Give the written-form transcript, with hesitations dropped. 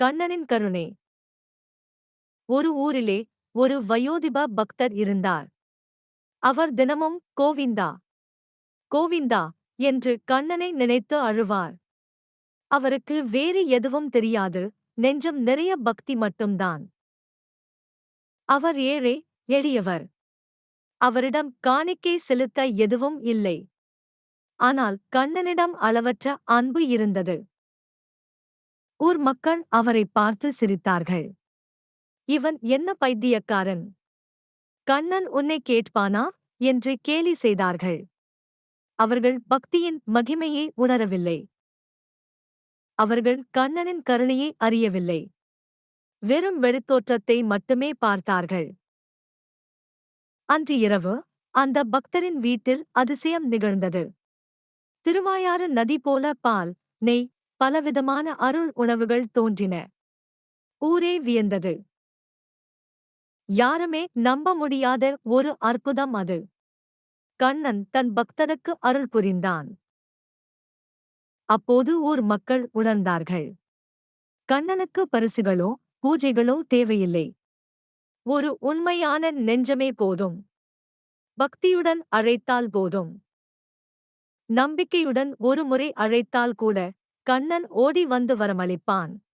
கண்ணனின் கருணை. ஒரு ஊரிலே ஒரு வயோதிப பக்தர் இருந்தார். அவர் தினமும் கோவிந்தா கோவிந்தா என்று கண்ணனை நினைத்து அழுவார். அவருக்கு வேறு எதுவும் தெரியாது, நெஞ்சம் நிறைய பக்தி மட்டும்தான். அவர் ஏழை, எளியவர். அவரிடம் காணிக்கை செலுத்த எதுவும் இல்லை. ஆனால் கண்ணனிடம் அளவற்ற அன்பு இருந்தது. ஊர் மக்கள் அவரைப் பார்த்து சிரித்தார்கள். இவன் என்ன பைத்தியக்காரன்? கண்ணன் உன்னை கேட்பானா என்று கேலி செய்தார்கள். அவர்கள் பக்தியின் மகிமையை உணரவில்லை. அவர்கள் கண்ணனின் கருணையை அறியவில்லை. வெறும் வெளித்தோற்றத்தை மட்டுமே பார்த்தார்கள். அன்று இரவு அந்த பக்தரின் வீட்டில் அதிசயம் நிகழ்ந்தது. திருவாயாறு நதி போல பால், நெய், பலவிதமான அருள் உணவுகள் தோன்றின. ஊரே வியந்தது. யாருமே நம்ப முடியாத ஒரு அற்புதம் அது. கண்ணன் தன் பக்தனுக்கு அருள் புரிந்தான். அப்போது ஊர் மக்கள் உணர்ந்தார்கள். கண்ணனுக்கு பரிசுகளோ பூஜைகளோ தேவையில்லை. ஒரு உண்மையான நெஞ்சமே போதும். பக்தியுடன் அழைத்தால் போதும். நம்பிக்கையுடன் ஒரு முறை அழைத்தால் கூட கண்ணன் ஓடி வந்து வரமளிப்பான்.